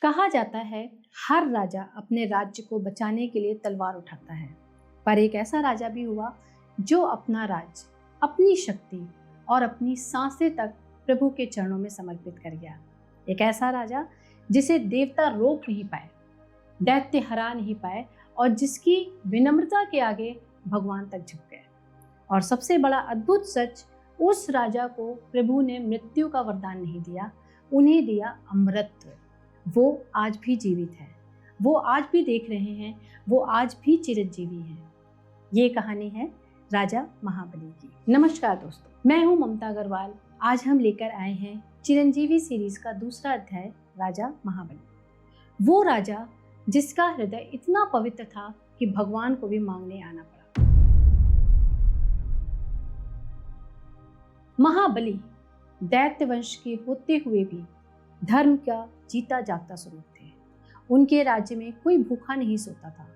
कहा जाता है हर राजा अपने राज्य को बचाने के लिए तलवार उठाता है, पर एक ऐसा राजा भी हुआ जो अपना राज्य, अपनी शक्ति और अपनी सांसें तक प्रभु के चरणों में समर्पित कर गया। एक ऐसा राजा जिसे देवता रोक नहीं पाए, दैत्य हरा नहीं पाए और जिसकी विनम्रता के आगे भगवान तक झुक गए। और सबसे बड़ा अद्भुत सच, उस राजा को प्रभु ने मृत्यु का वरदान नहीं दिया, उन्हें दिया अमरत्व। वो आज भी जीवित है, वो आज भी देख रहे हैं, वो आज भी चिरंजीवी हैं। ये कहानी है राजा महाबली की। नमस्कार दोस्तों, मैं हूँ ममता अग्रवाल। आज हम लेकर आए हैं चिरंजीवी सीरीज का दूसरा अध्याय, राजा महाबली। वो राजा जिसका हृदय इतना पवित्र था कि भगवान को भी मांगने आना पड़ा। महाबली दैत्य वंश के होते हुए भी धर्म का जीता जागता स्वरूप थे। उनके राज्य में कोई भूखा नहीं सोता था,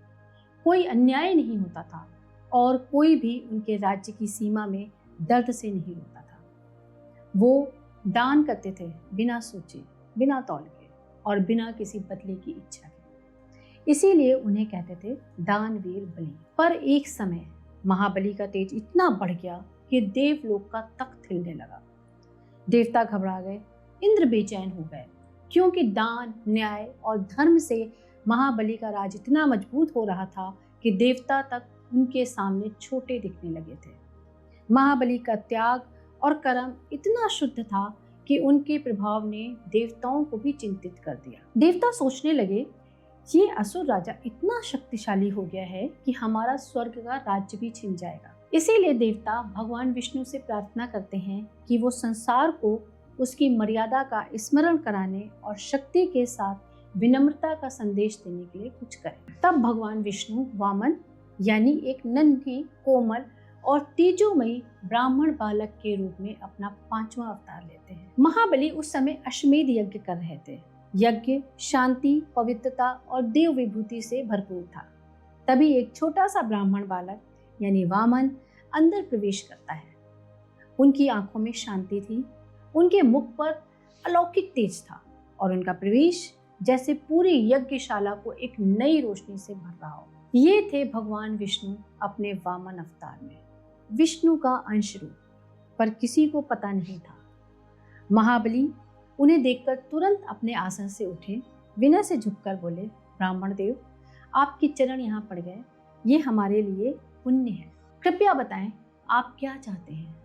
कोई अन्याय नहीं होता था और कोई भी उनके राज्य की सीमा में दर्द से नहीं रोता था। वो दान करते थे बिना सोचे, बिना तौल के और बिना किसी बदले की इच्छा के। इसीलिए उन्हें कहते थे दानवीर बलि। पर एक समय महाबली का तेज इतना बढ़ गया कि देवलोक का तख्त हिलने लगा। देवता घबरा गए, इंद्र बेचैन हो गए, क्योंकि दान, न्याय और धर्म से महाबली का राज इतना मजबूत हो रहा था कि देवता तक उनके सामने छोटे दिखने लगे थे। महाबली का त्याग और कर्म इतना शुद्ध था कि उनके प्रभाव ने देवताओं को भी चिंतित कर दिया। देवता सोचने लगे, ये असुर राजा इतना शक्तिशाली हो गया है कि हमारा स्वर्ग का राज्य भी छिन जाएगा। इसीलिए देवता भगवान विष्णु से प्रार्थना करते हैं कि वो संसार को उसकी मर्यादा का स्मरण कराने और शक्ति के साथ विनम्रता का संदेश देने के लिए कुछ करें। तब भगवान विष्णु वामन यानी एक नन्ही, कोमल और तेजोमयी ब्राह्मण बालक के रूप में अपना 5वां अवतार लेते हैं। महाबली उस समय अश्वमेध यज्ञ कर रहे थे। यज्ञ शांति, पवित्रता और देव विभूति से भरपूर था। तभी एक छोटा सा ब्राह्मण बालक यानी वामन अंदर प्रवेश करता है। उनकी आंखों में शांति थी, उनके मुख पर अलौकिक तेज था और उनका प्रवेश जैसे पूरी यज्ञशाला को एक नई रोशनी से भर रहा हो। ये थे भगवान विष्णु अपने वामन अवतार में, विष्णु का अंश रूप, पर किसी को पता नहीं था। महाबली उन्हें देखकर तुरंत अपने आसन से उठे, विनय से झुककर बोले, ब्राह्मण देव, आपके चरण यहाँ पड़ गए, ये हमारे लिए पुण्य है। कृपया बताएं आप क्या चाहते हैं।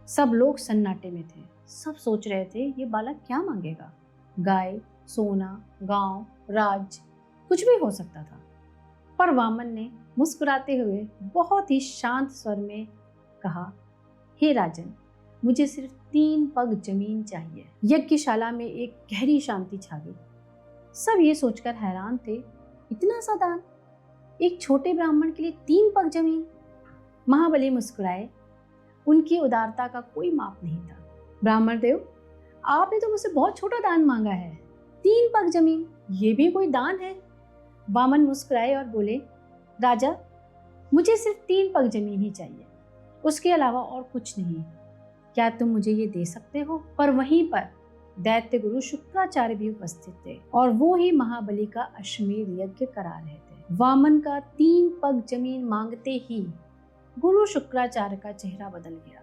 सब लोग सन्नाटे में थे। सब सोच रहे थे ये बालक क्या मांगेगा। गाय, सोना, गांव, राज्य, कुछ भी हो सकता था। पर वामन ने मुस्कुराते हुए बहुत ही शांत स्वर में कहा, हे राजन, मुझे सिर्फ 3 पग जमीन चाहिए। यज्ञशाला में एक गहरी शांति छा गई। सब ये सोचकर हैरान थे, इतना सा दान एक छोटे ब्राह्मण के लिए 3 पग जमीन। महाबली मुस्कुराए, उनकी उदारता का कोई माप नहीं था। ब्राह्मण देव, आपने तो मुझसे बहुत छोटा दान मांगा है, 3 पग जमीन, ये भी कोई दान है? वामन मुस्कुराए और बोले, राजा, मुझे सिर्फ 3 पग जमीन ही चाहिए, उसके अलावा और कुछ नहीं। क्या तुम मुझे ये दे सकते हो? पर वहीं पर दैत्य गुरु शुक्राचार्य भी उपस्थित थे और वो ही महाबली का अश्वमेध यज्ञ करा रहे थे। वामन का 3 पग जमीन मांगते ही गुरु शुक्राचार्य का चेहरा बदल गया।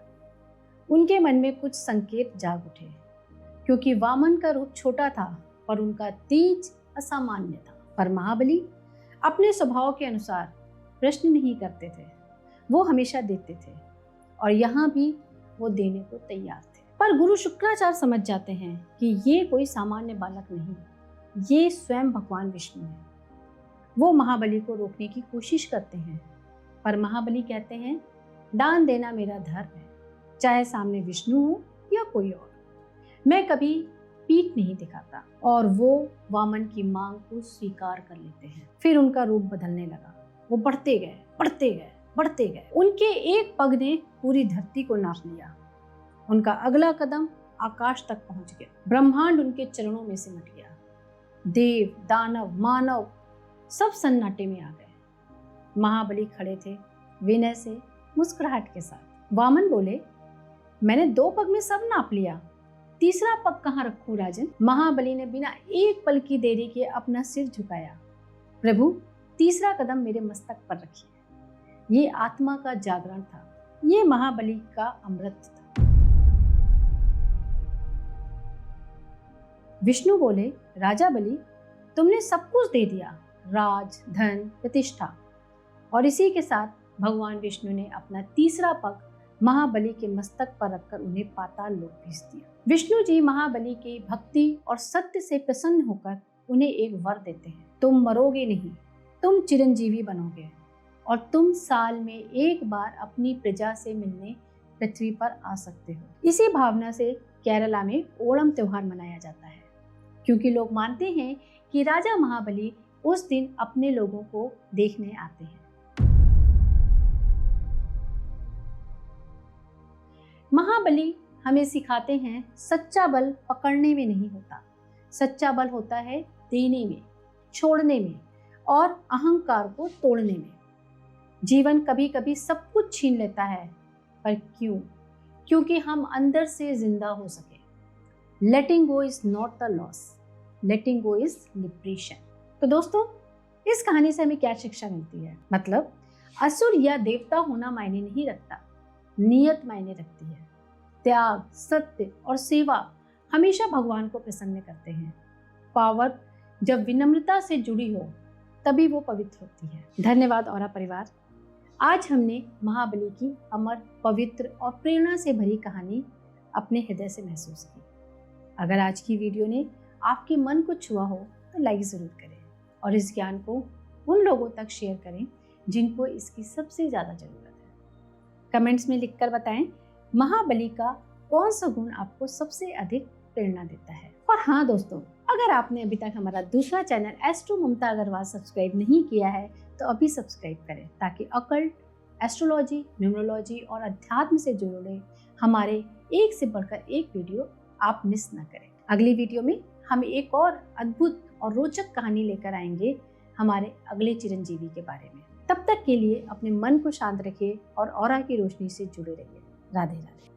उनके मन में कुछ संकेत जाग उठे, क्योंकि वामन का रूप छोटा था पर उनका तेज असामान्य था। पर महाबली अपने स्वभाव के अनुसार प्रश्न नहीं करते थे, वो हमेशा देते थे और यहाँ भी वो देने को तैयार थे। पर गुरु शुक्राचार्य समझ जाते हैं कि ये कोई सामान्य बालक नहीं, ये स्वयं भगवान विष्णु है। वो महाबली को रोकने की कोशिश करते हैं, पर महाबली कहते हैं, दान देना मेरा धर्म है, चाहे सामने विष्णु हो या कोई और। मैं कभी पीठ नहीं दिखाता। और वो वामन की मांग को स्वीकार कर लेते हैं। फिर उनका रूप बदलने लगा। वो बढ़ते गए, बढ़ते गए, बढ़ते गए। उनके एक पग ने पूरी धरती को नाप लिया। उनका अगला कदम आकाश तक पहुंच गया। ब्रह्मांड उनके चरणों में सिमट गया। देव, दानव, मानव सब सन्नाटे में आ गए। महाबली खड़े थे, विनय से, मुस्कुराहट के साथ। वामन बोले, मैंने 2 पग में सब नाप लिया, तीसरा पग कहाँ रखूं राजन? महाबली ने बिना एक पल की देरी के अपना सिर झुकाया। प्रभु, तीसरा कदम मेरे मस्तक पर रखिए। ये आत्मा का जागरण था, ये महाबली का अमृत था। विष्णु बोले, राजा बलि, तुमने सब कुछ दे दिया, राज, धन, प्रतिष्ठा। और इसी के साथ भगवान विष्णु ने अपना तीसरा पग महाबली के मस्तक पर रखकर उन्हें पाताल लोक भेज दिया। विष्णु जी महाबली की भक्ति और सत्य से प्रसन्न होकर उन्हें एक वर देते हैं। तुम मरोगे नहीं, तुम चिरंजीवी बनोगे और तुम साल में एक बार अपनी प्रजा से मिलने पृथ्वी पर आ सकते हो। इसी भावना से केरला में ओणम त्योहार मनाया जाता है, क्योंकि लोग मानते हैं कि राजा महाबली उस दिन अपने लोगों को देखने आते हैं। महाबली हमें सिखाते हैं सच्चा बल पकड़ने में नहीं होता, सच्चा बल होता है देने में, छोड़ने में और अहंकार को तोड़ने में। जीवन कभी कभी सब कुछ छीन लेता है, पर क्यों? क्योंकि हम अंदर से जिंदा हो सके। Letting go is not the loss, letting go is liberation. तो दोस्तों, इस कहानी से हमें क्या शिक्षा मिलती है? मतलब असुर या देवता होना मायने नहीं रखता, नियत मायने रखती है। त्याग, सत्य और सेवा हमेशा भगवान को प्रसन्न करते हैं। पावर जब विनम्रता से जुड़ी हो तभी वो पवित्र होती है। धन्यवाद औरा परिवार। आज हमने महाबली की अमर, पवित्र और प्रेरणा से भरी कहानी अपने हृदय से महसूस की। अगर आज की वीडियो ने आपके मन को छुआ हो तो लाइक ज़रूर करें और इस ज्ञान को उन लोगों तक शेयर करें जिनको इसकी सबसे ज़्यादा ज़रूरत है। कमेंट्स में लिखकर बताएं महाबली का कौन सा गुण आपको सबसे अधिक प्रेरणा देता है। और हाँ दोस्तों, अगर आपने अभी तक हमारा दूसरा चैनल एस्ट्रो ममता अग्रवाल सब्सक्राइब नहीं किया है तो अभी सब्सक्राइब करें, ताकि अकल्ट, एस्ट्रोलॉजी, न्यूमरोलॉजी और अध्यात्म से जुड़े हमारे एक से बढ़कर एक वीडियो आप मिस न करें। अगली वीडियो में हम एक और अद्भुत और रोचक कहानी लेकर आएंगे हमारे अगले चिरंजीवी के बारे में। तब तक के लिए अपने मन को शांत रखिए और ऑरा की रोशनी से जुड़े रहिए। राधे राधे।